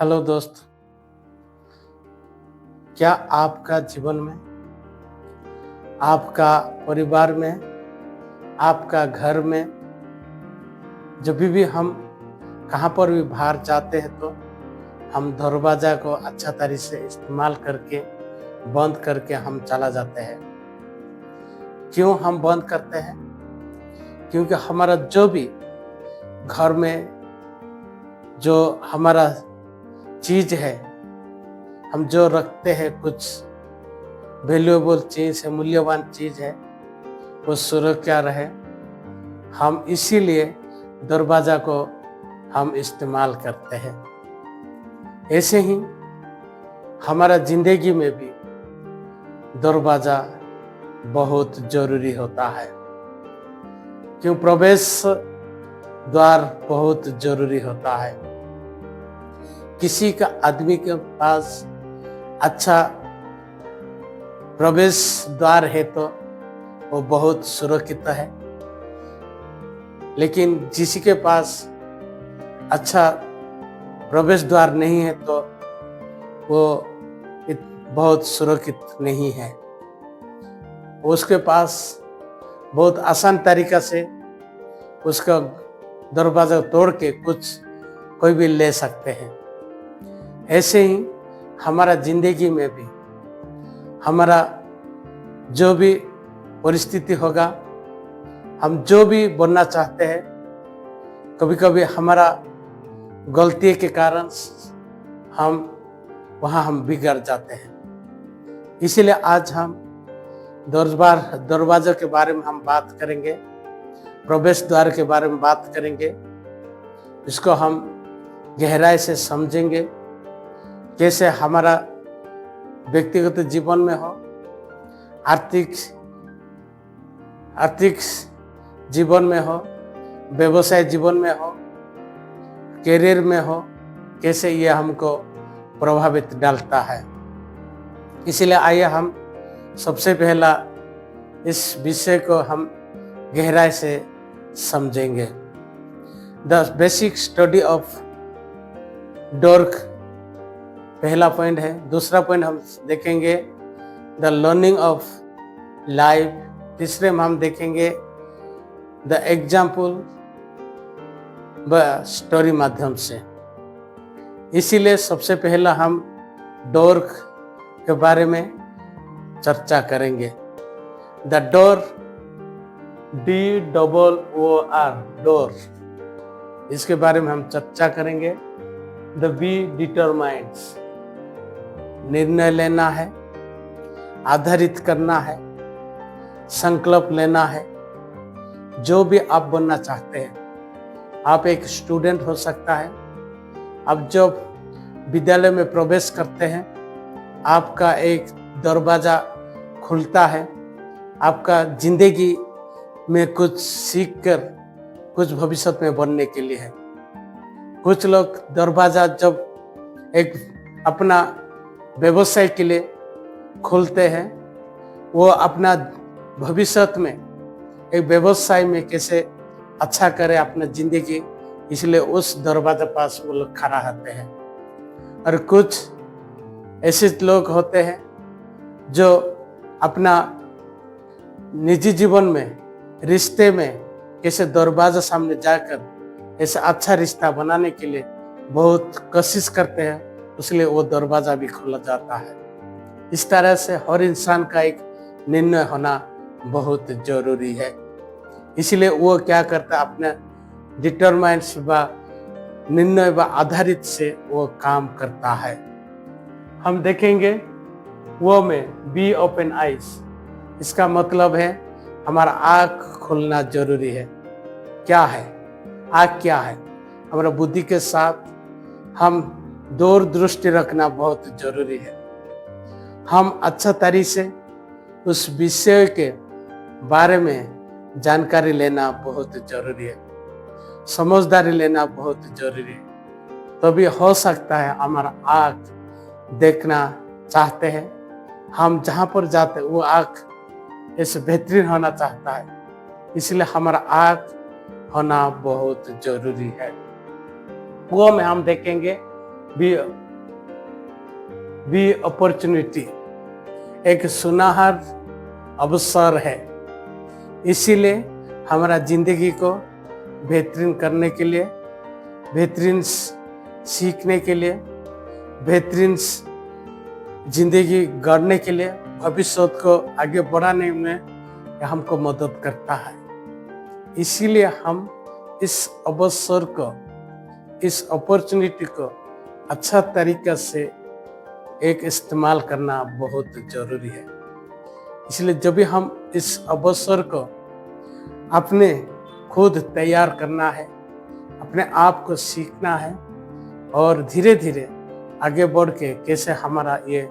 Hello दोस्त, क्या आपका जीवन में, आपका परिवार में, आपका घर में जब भी हम कहाँ पर भी बाहर जाते हैं तो हम दरवाजा को अच्छा तरह से इस्तेमाल करके बंद करके हम चला जाते हैं। क्यों हम बंद करते हैं? क्योंकि हमारा जो भी घर में जो हमारा चीज है, हम जो रखते हैं, कुछ वैल्यूएबल चीज है, मूल्यवान चीज है, वो सुरक्षा रहे। हम इसीलिए दरवाजा को हम इस्तेमाल करते हैं। ऐसे ही हमारा जिंदगी में भी दरवाजा बहुत जरूरी होता है। क्यों? प्रवेश द्वार बहुत जरूरी होता है। किसी का आदमी के पास अच्छा प्रवेश द्वार है तो वो बहुत सुरक्षित है, लेकिन किसी के पास अच्छा प्रवेश द्वार नहीं है तो वो बहुत सुरक्षित नहीं है। उसके पास बहुत आसान तरीका से उसका दरवाजा तोड़ के कुछ कोई भी ले सकते हैं। ऐसे ही हमारा जिंदगी में भी हमारा जो भी परिस्थिति होगा, हम जो भी बनना चाहते हैं, कभी कभी हमारा गलती के कारण हम बिगड़ जाते हैं। इसीलिए आज हम दरवाजे के बारे में हम बात करेंगे, प्रवेश द्वार के बारे में बात करेंगे। इसको हम गहराई से समझेंगे, कैसे हमारा व्यक्तिगत जीवन में हो, आर्थिक जीवन में हो, व्यवसाय जीवन में हो, करियर में हो, कैसे ये हमको प्रभावित डालता है। इसलिए आइए हम सबसे पहला इस विषय को हम गहराई से समझेंगे। The basic study of door पहला पॉइंट है। दूसरा पॉइंट हम देखेंगे द लर्निंग ऑफ लाइफ। तीसरे में हम देखेंगे द एग्जाम्पल व स्टोरी माध्यम से। इसीलिए सबसे पहला हम डोर के बारे में चर्चा करेंगे। द डोर, DOOR, डोर, इसके बारे में हम चर्चा करेंगे। द बी डिटरमाइंड्स, निर्णय लेना है, आधारित करना है, संकल्प लेना है। जो भी आप बनना चाहते हैं, आप एक स्टूडेंट हो सकता है। आप जब विद्यालय में प्रवेश करते हैं, आपका एक दरवाजा खुलता है, आपका जिंदगी में कुछ सीखकर कुछ भविष्य में बनने के लिए है। कुछ लोग दरवाजा जब एक अपना व्यवसाय के लिए खोलते हैं, वो अपना भविष्य में एक व्यवसाय में कैसे अच्छा करे अपना जिंदगी, इसलिए उस दरवाजा पास वो लोग खड़ा रहते हैं। और कुछ ऐसे लोग होते हैं जो अपना निजी जीवन में, रिश्ते में कैसे दरवाजा सामने जाकर ऐसा अच्छा रिश्ता बनाने के लिए बहुत कोशिश करते हैं, इसलिए वो दरवाजा भी खोला जाता है। इस तरह से हर इंसान का एक निर्णय होना बहुत जरूरी है। इसलिए वो क्या करता है, अपने डिटरमाइंड्स व निर्णय व आधारित से वो काम करता है। हम देखेंगे वो में बी ओपन आइज। इसका मतलब है हमारा आँख खुलना जरूरी है। क्या है आँख? क्या है? हमारा बुद्धि के साथ हम दूरदृष्टि रखना बहुत जरूरी है। हम अच्छा तरीके से उस विषय के बारे में जानकारी लेना बहुत जरूरी है, समझदारी लेना बहुत जरूरी है। तभी हो सकता है हमारा आँख देखना चाहते हैं, हम जहाँ पर जाते हैं वो आँख ऐसे बेहतरीन होना चाहता है, इसलिए हमारा आँख होना बहुत जरूरी है। वो में हम देखेंगे बी अपॉर्चुनिटी, एक सुनहरा अवसर है। इसीलिए हमारा जिंदगी को बेहतरीन करने के लिए, बेहतरीन सीखने के लिए, बेहतरीन जिंदगी गढ़ने के लिए, भविष्य को आगे बढ़ाने में हमको मदद करता है। इसीलिए हम इस अवसर को, इस अपॉर्चुनिटी को अच्छा तरीका से एक इस्तेमाल करना बहुत जरूरी है। इसलिए जब भी हम इस अवसर को अपने खुद तैयार करना है, अपने आप को सीखना है और धीरे धीरे आगे बढ़ के कैसे हमारा ये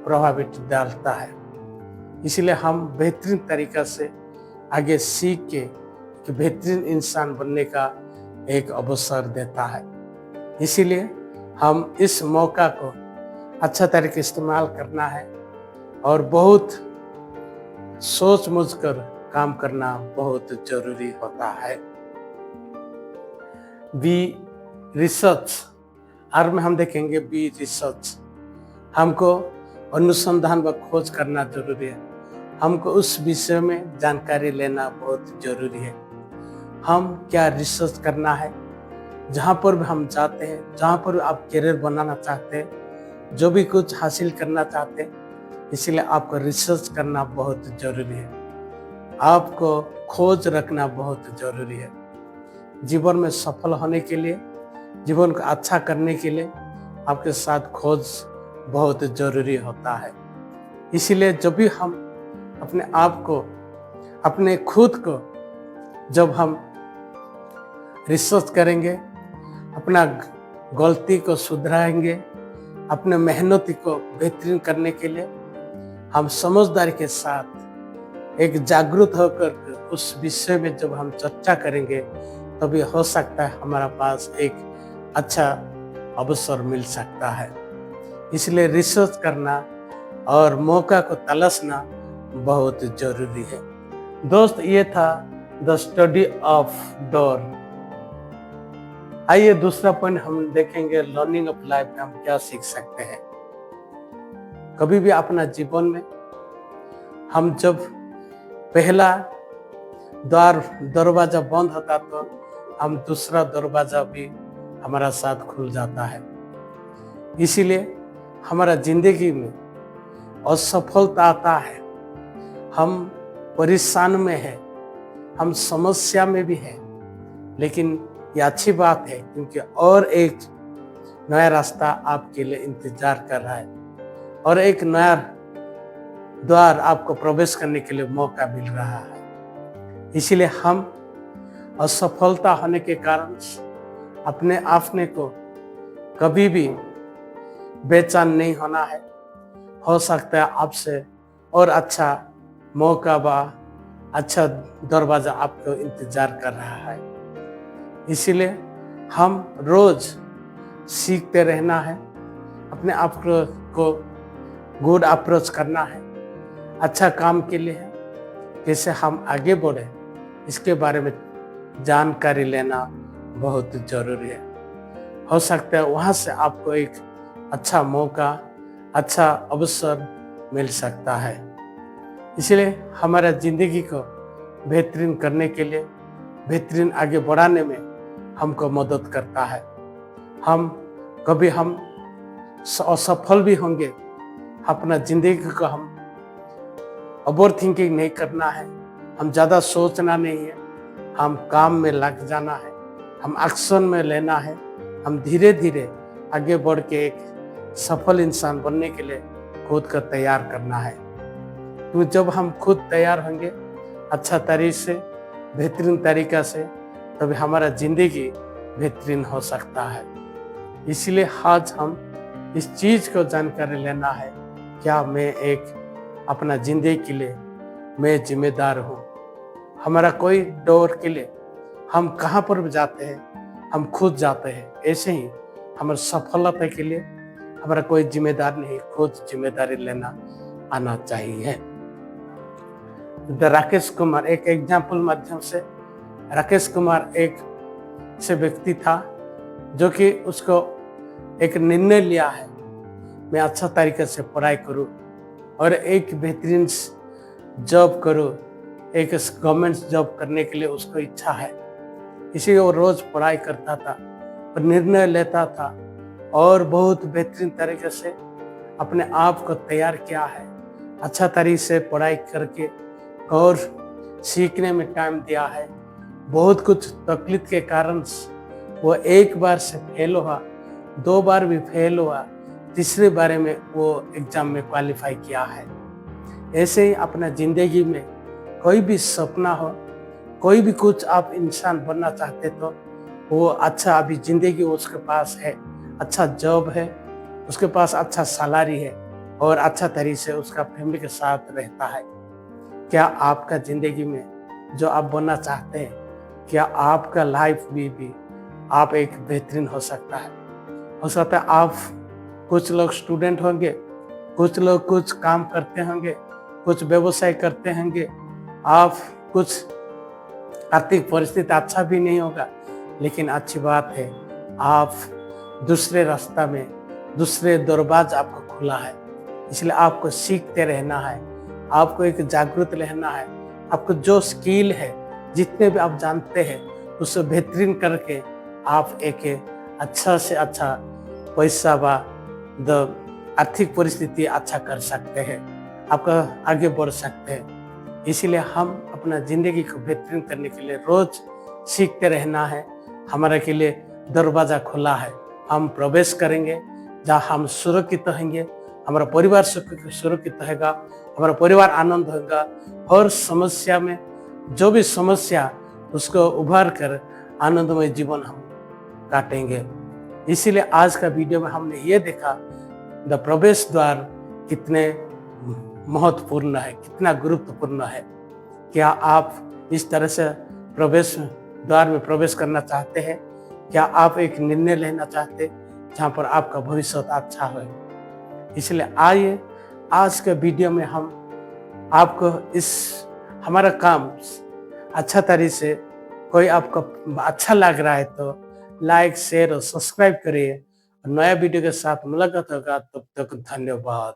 प्रभावित डालता है। इसलिए हम बेहतरीन तरीका से आगे सीख के कि बेहतरीन इंसान बनने का एक अवसर देता है। इसीलिए हम इस मौका को अच्छा तरीके इस्तेमाल करना है और बहुत सोच समझ कर काम करना बहुत जरूरी होता है। बी रिसर्च, और में हम देखेंगे बी रिसर्च। हमको अनुसंधान व खोज करना जरूरी है। हमको उस विषय में जानकारी लेना बहुत जरूरी है। हम क्या रिसर्च करना है, जहाँ पर भी हम जाते हैं, जहाँ पर भी आप करियर बनाना चाहते हैं, जो भी कुछ हासिल करना चाहते हैं, इसलिए आपको रिसर्च करना बहुत जरूरी है। आपको खोज रखना बहुत जरूरी है। जीवन में सफल होने के लिए, जीवन को अच्छा करने के लिए आपके साथ खोज बहुत जरूरी होता है। इसीलिए जब भी हम अपने आप को, अपने खुद को जब हम रिसर्च करेंगे, अपना गलती को सुधराएंगे, अपने मेहनत को बेहतरीन करने के लिए हम समझदारी के साथ एक जागरूक होकर उस विषय में जब हम चर्चा करेंगे, तभी हो सकता है हमारा पास एक अच्छा अवसर मिल सकता है। इसलिए रिसर्च करना और मौका को तलाशना बहुत जरूरी है। दोस्त, ये था द स्टडी ऑफ डोर। आइए दूसरा पॉइंट हम देखेंगे, लर्निंग ऑफ लाइफ में हम क्या सीख सकते हैं। कभी भी अपना जीवन में हम जब पहला दरवाजा बंद होता तो हम दूसरा दरवाजा भी हमारा साथ खुल जाता है। इसीलिए हमारा जिंदगी में असफलता आता है, हम परेशान में है, हम समस्या में भी हैं, लेकिन ये अच्छी बात है क्योंकि और एक नया रास्ता आपके लिए इंतजार कर रहा है और एक नया द्वार आपको प्रवेश करने के लिए मौका मिल रहा है। इसीलिए हम असफलता होने के कारण अपने आप को कभी भी बेचैन नहीं होना है। हो सकता है आपसे और अच्छा मौका व अच्छा दरवाजा आपको इंतजार कर रहा है। इसीलिए हम रोज सीखते रहना है, अपने आप को गुड अप्रोच करना है, अच्छा काम के लिए है, कैसे हम आगे बढ़े इसके बारे में जानकारी लेना बहुत जरूरी है। हो सकता है वहाँ से आपको एक अच्छा मौका, अच्छा अवसर मिल सकता है। इसलिए हमारा जिंदगी को बेहतरीन करने के लिए, बेहतरीन आगे बढ़ाने में हमको मदद करता है। कभी हम असफल भी होंगे, अपना जिंदगी को हम ओवर थिंकिंग नहीं करना है, हम ज़्यादा सोचना नहीं है, हम काम में लग जाना है, हम एक्शन में लेना है, हम धीरे धीरे आगे बढ़ के एक सफल इंसान बनने के लिए खुद को तैयार करना है। तो जब हम खुद तैयार होंगे अच्छा तरीके से, बेहतरीन तरीका से, तभी हमारा जिंदगी बेहतरीन हो सकता है। इसलिए आज हम इस चीज को जानकारी लेना है, क्या मैं एक अपना जिंदगी के लिए मैं जिम्मेदार हूँ। हमारा कोई डोर के लिए हम कहाँ पर भी जाते हैं, हम खुद जाते हैं। ऐसे ही हमारी सफलता के लिए हमारा कोई जिम्मेदार नहीं, खुद जिम्मेदारी लेना आना चाहिए। राकेश कुमार एक एग्जाम्पल माध्यम से, राकेश कुमार एक से व्यक्ति था जो कि उसको एक निर्णय लिया है, मैं अच्छा तरीके से पढ़ाई करूँ और एक बेहतरीन जॉब करूँ, एक गवर्नमेंट जॉब करने के लिए उसको इच्छा है। इसीलिए वो रोज पढ़ाई करता था और निर्णय लेता था और बहुत बेहतरीन तरीके से अपने आप को तैयार किया है। अच्छा तरीके से पढ़ाई करके और सीखने में टाइम दिया है। बहुत कुछ तकलीफ के कारण वो एक बार से फेल हुआ, 2 बार भी फेल हुआ, तीसरे बारे में वो एग्जाम में क्वालिफाई किया है। ऐसे ही अपना जिंदगी में कोई भी सपना हो, कोई भी कुछ आप इंसान बनना चाहते तो वो अच्छा अभी जिंदगी उसके पास है, अच्छा जॉब है, उसके पास अच्छा सैलरी है और अच्छा तरीके से उसका फैमिली के साथ रहता है। क्या आपका जिंदगी में जो आप बनना चाहते हैं, क्या आपका लाइफ भी आप एक बेहतरीन हो सकता है? हो सकता है आप कुछ लोग स्टूडेंट होंगे, कुछ लोग कुछ काम करते होंगे, कुछ व्यवसाय करते होंगे, आप कुछ आर्थिक परिस्थिति अच्छा भी नहीं होगा, लेकिन अच्छी बात है आप दूसरे रास्ता में, दूसरे दरवाजा आपको खुला है। इसलिए आपको सीखते रहना है, आपको एक जागरूक रहना है। आपको जो स्किल है, जितने भी आप जानते हैं, उससे बेहतरीन करके आप एक अच्छा से अच्छा पैसा व आर्थिक परिस्थिति अच्छा कर सकते हैं, आपका आगे बढ़ सकते हैं। इसीलिए हम अपना जिंदगी को बेहतरीन करने के लिए रोज सीखते रहना है। हमारे के लिए दरवाजा खुला है, हम प्रवेश करेंगे जहाँ हम सुरक्षित रहेंगे, हमारा परिवार सुरक्षित रहेगा, हमारा परिवार आनंद होगा और समस्या में जो भी समस्या उसको उभार कर आनंदमय जीवन हम काटेंगे। इसीलिए आज का वीडियो में हमने ये देखा द प्रवेश द्वार कितने महत्वपूर्ण है, कितना गुरुत्वपूर्ण है। क्या आप इस तरह से प्रवेश द्वार में प्रवेश करना चाहते हैं? क्या आप एक निर्णय लेना चाहते हैं जहाँ पर आपका भविष्य अच्छा हो? इसलिए आइए आज के वीडियो में हम आपको इस हमारा काम अच्छा तरीके से, कोई आपको अच्छा लग रहा है तो लाइक, शेयर और सब्सक्राइब करिए। नया वीडियो के साथ मुलाकात होगा, तब तक धन्यवाद।